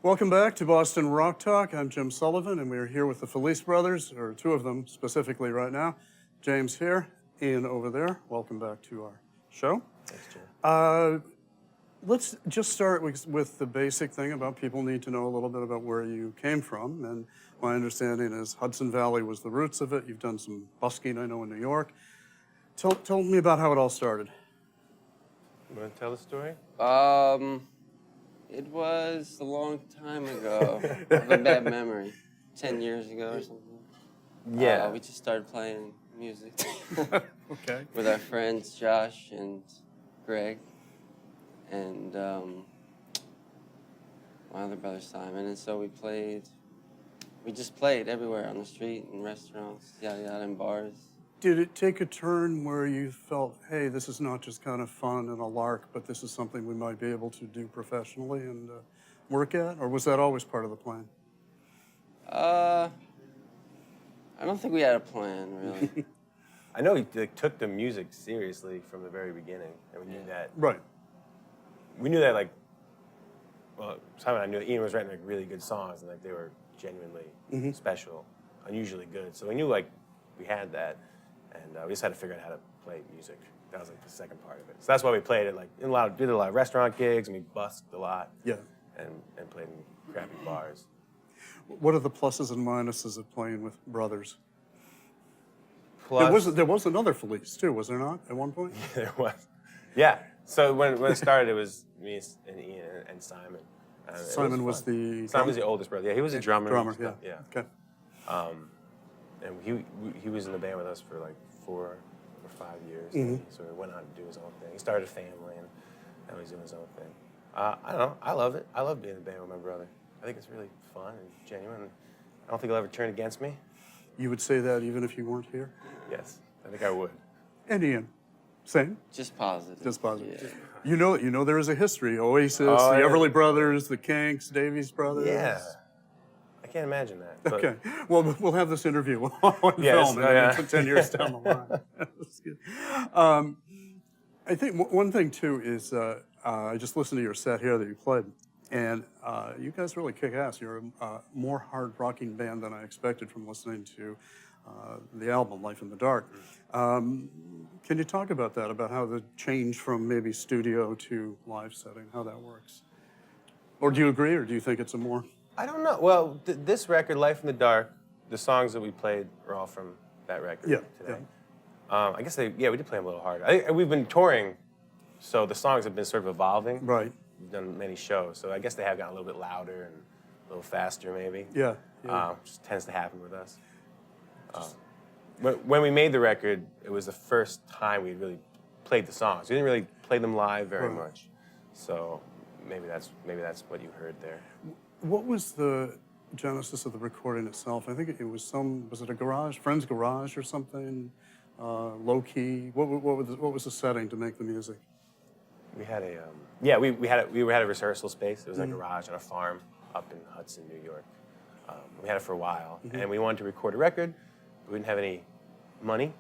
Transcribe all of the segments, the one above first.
Welcome back to Boston Rock Talk. I'm Jim Sullivan, and we are here with the Felice brothers, or two of them specifically right now. James here, Ian over there. Welcome back to our show. Thanks, Jim. Let's just start with the basic thing about people need to know a little bit about where you came from. And my understanding is Hudson Valley was the roots of it. You've done some busking, I know, in New York. Tell me about how it all started. You want to tell the story? It was a long time ago. I have a bad memory. 10 years ago or something. Yeah. We just started playing music. Okay. With our friends Josh and Greg and my other brother Simon. And so we just played everywhere on the street, in restaurants, yada yada, in bars. Did it take a turn where you felt, hey, this is not just kind of fun and a lark, but this is something we might be able to do professionally and work at? Or was that always part of the plan? I don't think we had a plan, really. I know he took the music seriously from the very beginning, and we knew that. Right. We knew that, like, well, Simon and I knew Ian was writing like really good songs, and like they were genuinely special, unusually good. So we knew like we had that, and we just had to figure out how to play music. That was like the second part of it. So that's why we played it like did a lot of restaurant gigs, and we busked a lot. Yeah. And played in crappy bars. What are the pluses and minuses of playing with brothers? Plus, There was another Felice too, was there not, at one point? there was. Yeah. So when it started, it was me and Ian and Simon. Simon was the... Simon was the oldest brother. Yeah, he was a drummer. Drummer, yeah. Yeah. Okay. And he was in the band with us for like 4 or 5 years. And he sort of went on to do his own thing. He started a family, and now he's doing his own thing. I don't know. I love it. I love being in the band with my brother. I think it's really fun and genuine. I don't think he'll ever turn against me. You would say that even if you weren't here? Yes, I think I would. And Ian, same? Just positive. Just positive. Yeah. You know there is a history. Oasis, the Everly Brothers, the Kinks, Davies Brothers. Yeah. I can't imagine that. But Okay. Well, we'll have this interview on film and 10 years down the line. That's good. I think one thing, too, is I just listened to your set here that you played, and you guys really kick ass. You're a more hard-rocking band than I expected from listening to the album, Life in the Dark. Can you talk about that, about how the change from maybe studio to live setting, how that works? Or do you agree, or do you think it's a more... I don't know. Well, this record, Life in the Dark, the songs that we played are all from that record today. Yeah. I guess we did play them a little harder. We've been touring, so the songs have been sort of evolving. Right. We've done many shows, so I guess they have gotten a little bit louder and a little faster, maybe. Yeah. Which tends to happen with us. When we made the record, it was the first time we really played the songs. We didn't really play them live very much, so maybe that's what you heard there. What was the genesis of the recording itself? I think it was was it a garage, friend's garage or something, low key? What was the setting to make the music? We had we had a rehearsal space. It was a garage on a farm up in Hudson, New York. We had it for a while, and we wanted to record a record. We didn't have any money,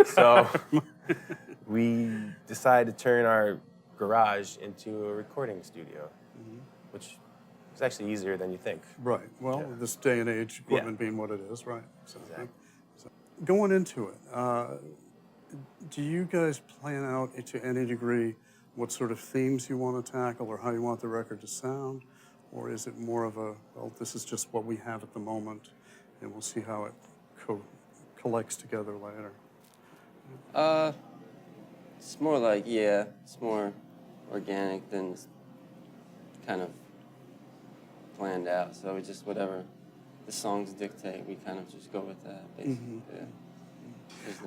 so we decided to turn our garage into a recording studio, which is actually easier than you think. Right. Well, this day and age, equipment being what it is, right? So, Exactly. so going into it, do you guys plan out to any degree what sort of themes you want to tackle or how you want the record to sound? Or is it more of a, well, this is just what we have at the moment, and we'll see how it collects together later? It's more like, it's more organic than kind of planned out. So we just, whatever the songs dictate, we kind of just go with that, basically.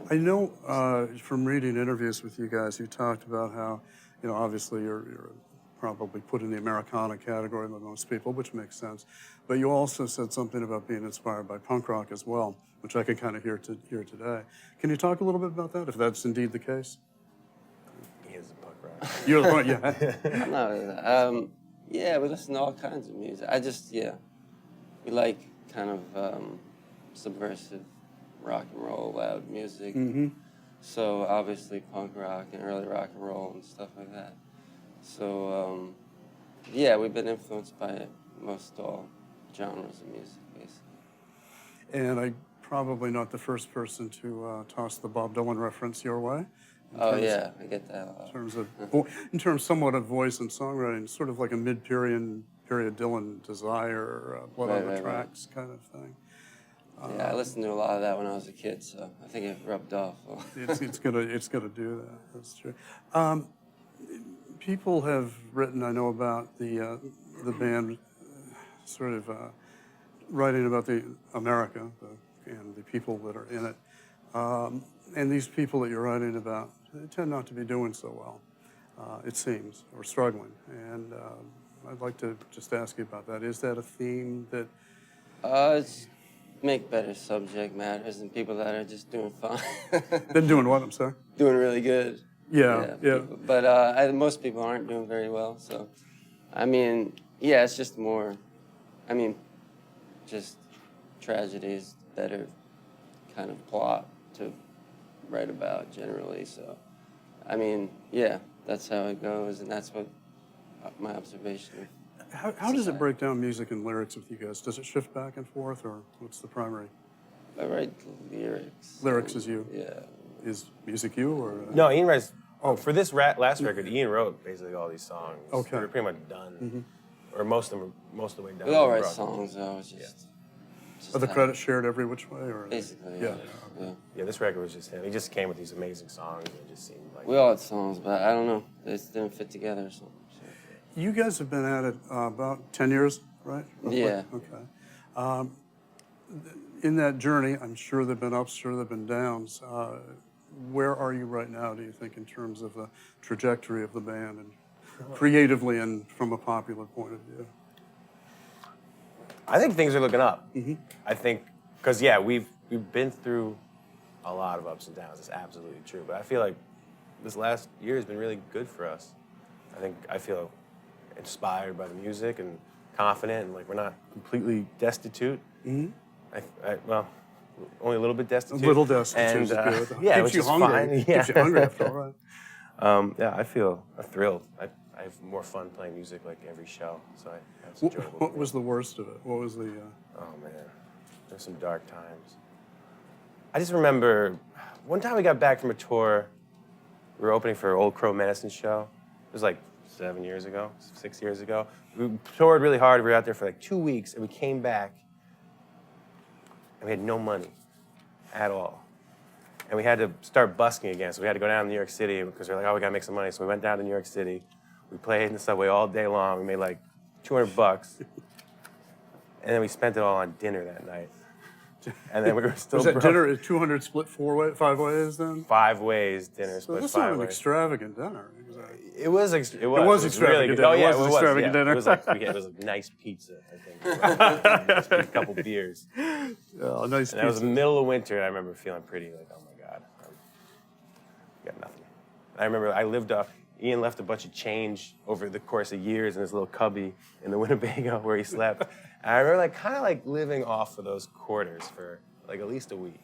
I know from reading interviews with you guys, you talked about how, obviously you're probably put in the Americana category by most people, which makes sense. But you also said something about being inspired by punk rock as well, which I can kind of hear today. Can you talk a little bit about that, if that's indeed the case? He is a punk rock. You're the punk, yeah. I'm not really that. Yeah, we listen to all kinds of music. We like kind of subversive rock and roll, loud music. So obviously punk rock and early rock and roll and stuff like that. So Yeah, we've been influenced by most all genres of music, basically. And I'm probably not the first person to toss the Bob Dylan reference your way. Oh yeah, I get that a lot. In terms somewhat of voice and songwriting, sort of like a mid-period Dylan Desire, Blood on the Tracks kind of thing. Yeah, I listened to a lot of that when I was a kid, so I think it rubbed off. it's gonna do that. That's true. People have written, I know, about the band, sort of writing about the America and the people that are in it, and these people that you're writing about, they tend not to be doing so well, it seems, or struggling. And I'd like to just ask you about that. Is that a theme that? It's make better subject matters and people that are just doing fine. Been doing what? I'm sorry. Doing really good. Yeah. People. But most people aren't doing very well. So, I mean, yeah, it's just more. I mean, just tragedies that are kind of plot to write about generally. So, I mean, yeah, that's how it goes, and that's what my observation is. How does it break down music and lyrics with you guys? Does it shift back and forth, or what's the primary? I write lyrics. Lyrics is you? Yeah. Is music you, or? No, Ian writes. Oh, for this last record, Ian wrote basically all these songs. Okay. They were pretty much done, or most of the way done. We all write songs, though. It's just. Are the credits shared every which way, or? Basically, yeah. Yeah, this record was just him. He just came with these amazing songs, and it just seemed like. We all had songs, but I don't know. They just didn't fit together or something. So. You guys have been at it about 10 years, right? Roughly? Yeah. Okay. In that journey, I'm sure there've been ups, sure there've been downs. Where are you right now, do you think, in terms of the trajectory of the band, and creatively and from a popular point of view? I think things are looking up. I think, because yeah, we've been through a lot of ups and downs. It's absolutely true. But I feel like this last year has been really good for us. I feel inspired by the music and confident, and like we're not completely destitute. Well, only a little bit destitute. A little destitute and, is good. Yeah, Keeps you is hungry. fine. Yeah. Keeps you hungry after all that. Yeah, I feel thrilled. I have more fun playing music like every show, so that's enjoyable. What was the worst of it? What was the? Oh man, there's some dark times. I just remember one time we got back from a tour. We were opening for Old Crow Medicine Show. It was like 6 years ago. We toured really hard. We were out there for like 2 weeks, and we came back, and we had no money at all. And we had to start busking again, so we had to go down to New York City because we were like, oh, we gotta make some money. So we went down to New York City. We played in the subway all day long. We made like $200, and then we spent it all on dinner that night. And then we were still Was that broke. dinner 200 split 5 ways then? 5 ways dinner, So split that's 5 not an ways. extravagant dinner. It was extravagant really good. dinner. Oh yeah, It was extravagant dinner. It was like it was a nice pizza, I think. A couple beers. Yeah, a nice And it was pizza. the middle of winter, and I remember feeling pretty like, oh my God, I got nothing. I remember I lived off. Ian left a bunch of change over the course of years in his little cubby in the Winnebago where he slept. And I remember like kind of like living off of those quarters for like at least a week.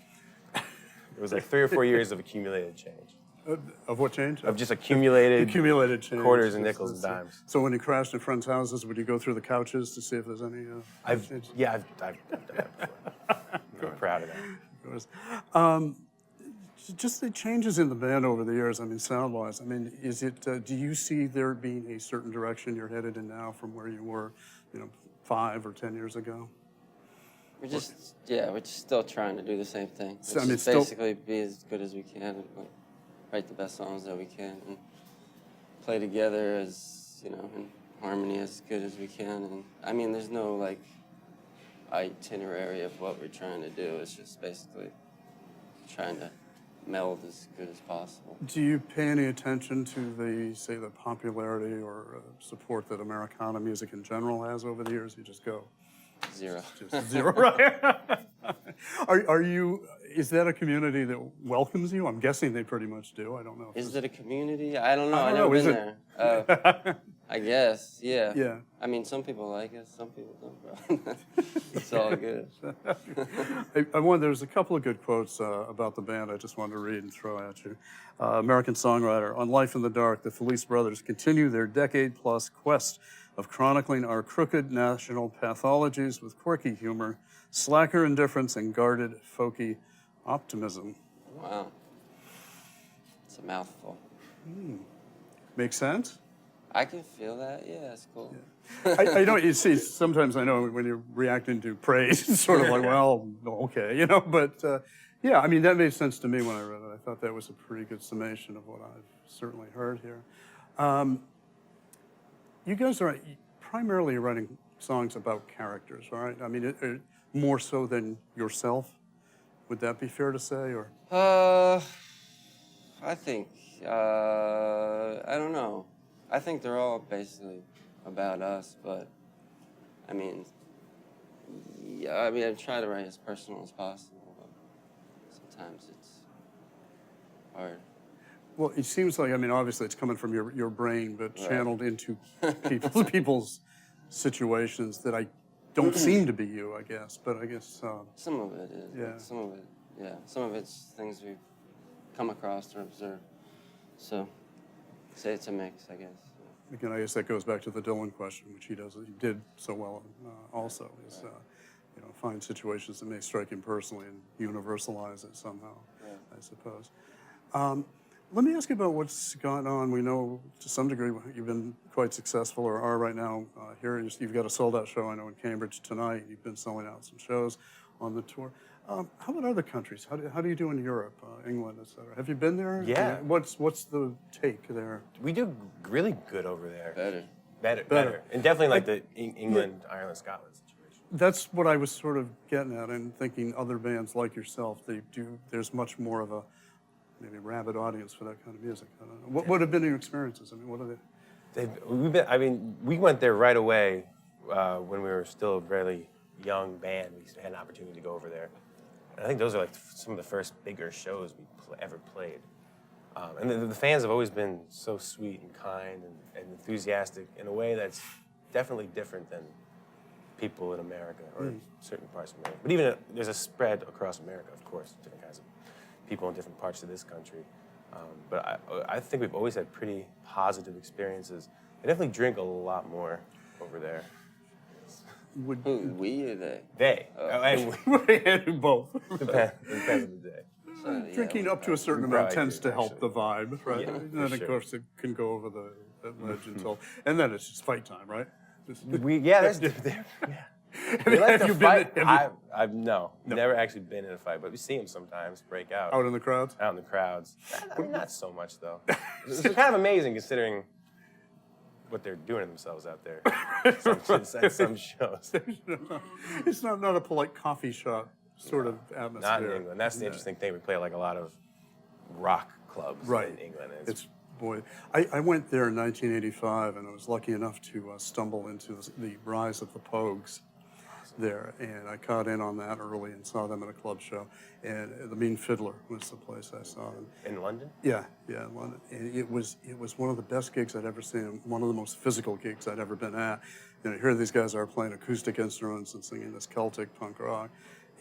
It was like 3 or 4 years of accumulated change. Of what change? Of just accumulated change. quarters and nickels and dimes. So when you crashed in friends' houses, would you go through the couches to see if there's any? I've change? done that before. I'm proud of that. Of course. Just the changes in the band over the years. I mean, sound-wise. I mean, is it? Do you see there being a certain direction you're headed in now from where you were, 5 or 10 years ago? We're just still trying to do the same thing. So, Just basically be as good as we can, and like, write the best songs that we can, and play together as in harmony as good as we can. And I mean, there's no like itinerary of what we're trying to do. It's just basically trying to meld as good as possible. Do you pay any attention to the popularity or support that Americana music in general has over the years? You just go. Zero. Just zero, right? Are you? Is that a community that welcomes you? I'm guessing they pretty much do. I don't know. Is it a community? I don't know. I I've don't never know. been there. I guess, yeah. Yeah. I mean, some people like it, some people don't, bro. It's all good. There's a couple of good quotes about the band I just wanted to read and throw at you. American songwriter, on Life in the Dark, the Felice brothers continue their decade-plus quest of chronicling our crooked national pathologies with quirky humor, slacker indifference, and guarded, folky optimism. Wow. It's a mouthful. Make sense? I can feel that. Yeah, it's cool. Yeah. I don't, you see, sometimes I know when you're reacting to praise, it's sort of like, well, okay, but yeah, I mean, that made sense to me when I read it. I thought that was a pretty good summation of what I've certainly heard here. You guys are primarily writing songs about characters, right? I mean, more so than yourself. Would that be fair to say, or? I think, I don't know. I think they're all basically about us, but I mean, yeah, I try to write as personal as possible, but sometimes it's hard. Well, it seems like, I mean, obviously it's coming from your brain, but Right. channeled into people's situations that I don't seem to be you, I guess, but I guess. Some of it is. Yeah. Some of it, yeah. Some of it's things we've come across or observed. So, say it's a mix, I guess. Again, I guess that goes back to the Dylan question, which he did so well also, is find situations that may strike him personally and universalize it somehow, I suppose. Let me ask you about what's gone on. We know to some degree you've been quite successful, or are right now here. You've got a sold-out show, I know, in Cambridge tonight. You've been selling out some shows on the tour. How about other countries? How do you do in Europe, England, et cetera? Have you been there? Yeah. What's the take there? We do really good over there. Better. And definitely like the England, Ireland, Scotland situation. That's what I was sort of getting at, and thinking other bands like yourself, there's much more of a maybe rabid audience for that kind of music. I don't know. What have been your experiences? I mean, what are they? We went there right away when we were still a fairly young band. We had an opportunity to go over there. And I think those are like some of the first bigger shows we ever played. And the fans have always been so sweet and kind and enthusiastic in a way that's definitely different than people in America or certain parts of America. But even there's a spread across America, of course, different kinds of people in different parts of this country. But I think we've always had pretty positive experiences. They definitely drink a lot more over there. We or they? They. And both. Depends on the day. So, Drinking up to a certain amount tends to help the vibe, right? Yeah, And then, for of sure. course, it can go over the ledge until, and then it's just fight time, right? There's Have you been? I've never actually been in a fight, but we see them sometimes break out. Out in the crowds? Out in the crowds. I mean, not so much, though. It's kind of amazing considering what they're doing to themselves out there at some shows. It's not a polite coffee shop sort of atmosphere. Not in England. That's the interesting thing. We play like a lot of rock clubs in England. Boy, I went there in 1985, and I was lucky enough to stumble into the rise of the Pogues there, and I caught in on that early and saw them at a club show. And the Mean Fiddler was the place I saw them. In London? Yeah, in London. And it was one of the best gigs I'd ever seen, one of the most physical gigs I'd ever been at. And here these guys are playing acoustic instruments and singing this Celtic punk rock,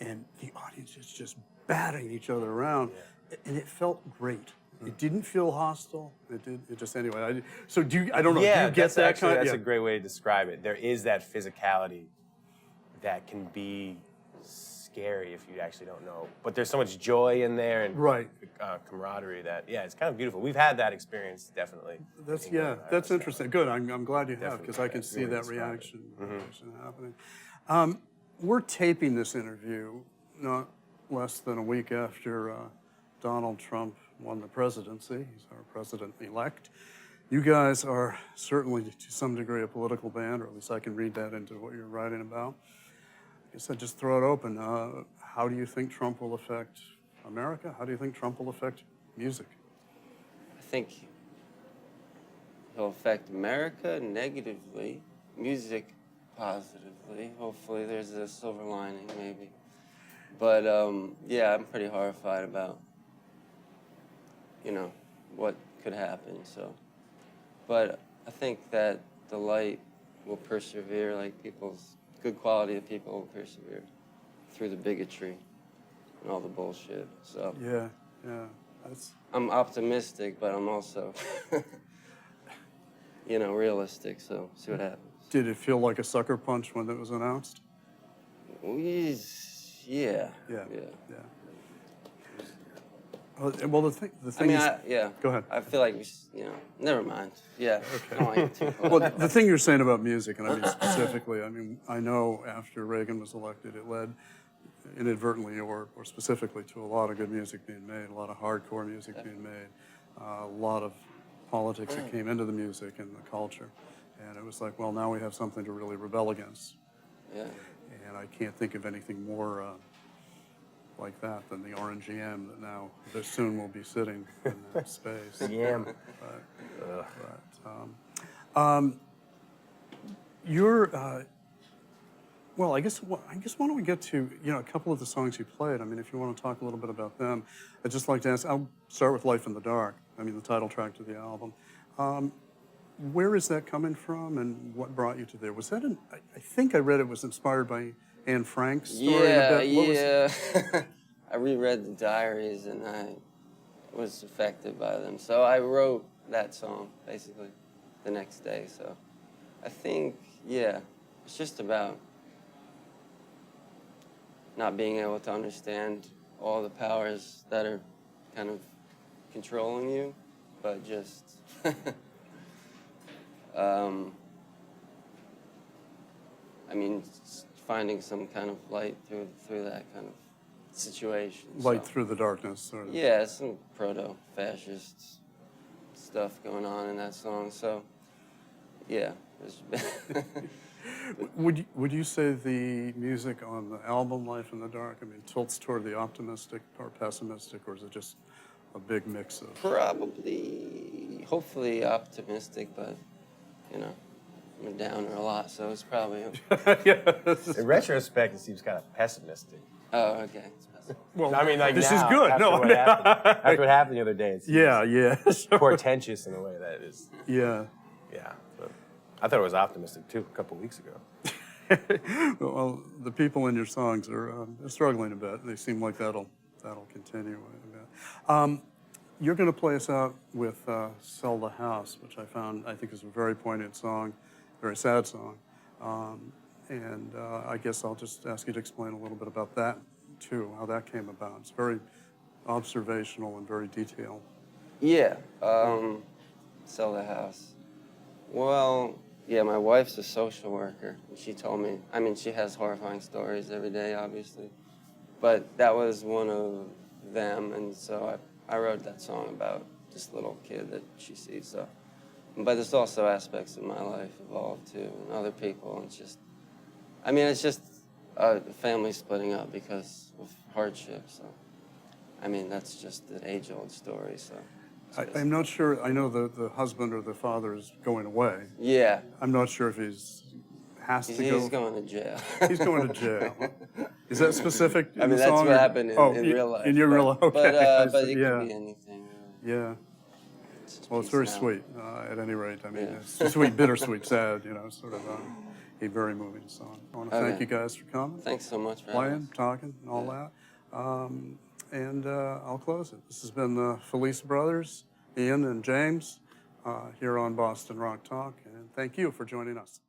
and the audience is just batting each other around, and it felt great. It didn't feel hostile. It did. It just anyway. I don't know. Yeah, do you get that actually, kind? That's a great way to describe it. There is that physicality that can be scary if you actually don't know. But there's so much joy in there and camaraderie that it's kind of beautiful. We've had that experience definitely. That's interesting. Good. I'm glad you have, because I can see that reaction happening. We're taping this interview not less than a week after Donald Trump won the presidency. He's our president-elect. You guys are certainly, to some degree, a political band, or at least I can read that into what you're writing about. I guess I'd just throw it open. How do you think Trump will affect America? How do you think Trump will affect music? I think he'll affect America negatively, music positively. Hopefully there's a silver lining, maybe. But, I'm pretty horrified about, what could happen, so. But I think that the light will persevere, like good quality of people will persevere through the bigotry and all the bullshit. So Yeah, yeah. That's... I'm optimistic, but I'm also, realistic. So see what happens. Did it feel like a sucker punch when it was announced? Yeah. Yeah. Yeah. Well, the thing is... yeah. Go ahead. I feel like never mind. Yeah. Okay. I don't want to get too close. Well, the thing you're saying about music, and I mean specifically, I know after Reagan was elected, it led inadvertently or specifically to a lot of good music being made, a lot of hardcore music being made, a lot of politics that came into the music and the culture. And it was like, well, now we have something to really rebel against. Yeah. And I can't think of anything more like that than the orange yam that now this soon will be sitting in that space. Yam. Well, I guess why don't we get to a couple of the songs you played? I mean, if you want to talk a little bit about them, I'd just like to ask. I'll start with "Life in the Dark." I mean, the title track to the album. Where is that coming from, and what brought you to there? Was that I think I read it was inspired by Anne Frank's story. Yeah. I reread the diaries and I was affected by them. So I wrote that song basically the next day. So I think, it's just about not being able to understand all the powers that are kind of controlling you, but just finding some kind of light through that kind of situation. Light through the darkness, sort of. Yeah, some proto-fascist stuff going on in that song. So, yeah. Would you say the music on the album "Life in the Dark" tilts toward the optimistic or pessimistic, or is it just a big mix of? Probably, hopefully optimistic, but I'm a downer a lot, so it's probably. In retrospect, it seems kind of pessimistic. Oh, okay. Well, I mean, like this now, is good. After what happened the other day, it seems Sure. portentous in a way that it is. Yeah. Yeah. But I thought it was optimistic too a couple weeks ago. Well, the people in your songs are struggling a bit. They seem like that'll continue a bit. You're going to play us out with "Sell the House," which I think is a very poignant song, very sad song. And I guess I'll just ask you to explain a little bit about that, too, how that came about. It's very observational and very detailed. Yeah, sell the house. Well, yeah, my wife's a social worker. And she told me, she has horrifying stories every day, obviously. But that was one of them, and so I wrote that song about this little kid that she sees. So, but there's also aspects of my life involved, too, and other people. And it's just a family splitting up because of hardship. So, that's just an age-old story. So, I'm not sure. I know the husband or the father is going away. Yeah. I'm not sure if he's He's going to jail. He's going to jail. Is that specific in the that's song? what happened in real life. In your real life, okay. But it could be anything. Really. Yeah. Well, it's very sweet. At any rate, it's sweet, bittersweet, sad. Sort of a very moving song. I want to thank you guys for coming. Thanks so much for playing, talking, and all that. And I'll close it. This has been the Felice brothers, Ian and James, here on Boston Rock Talk. And thank you for joining us.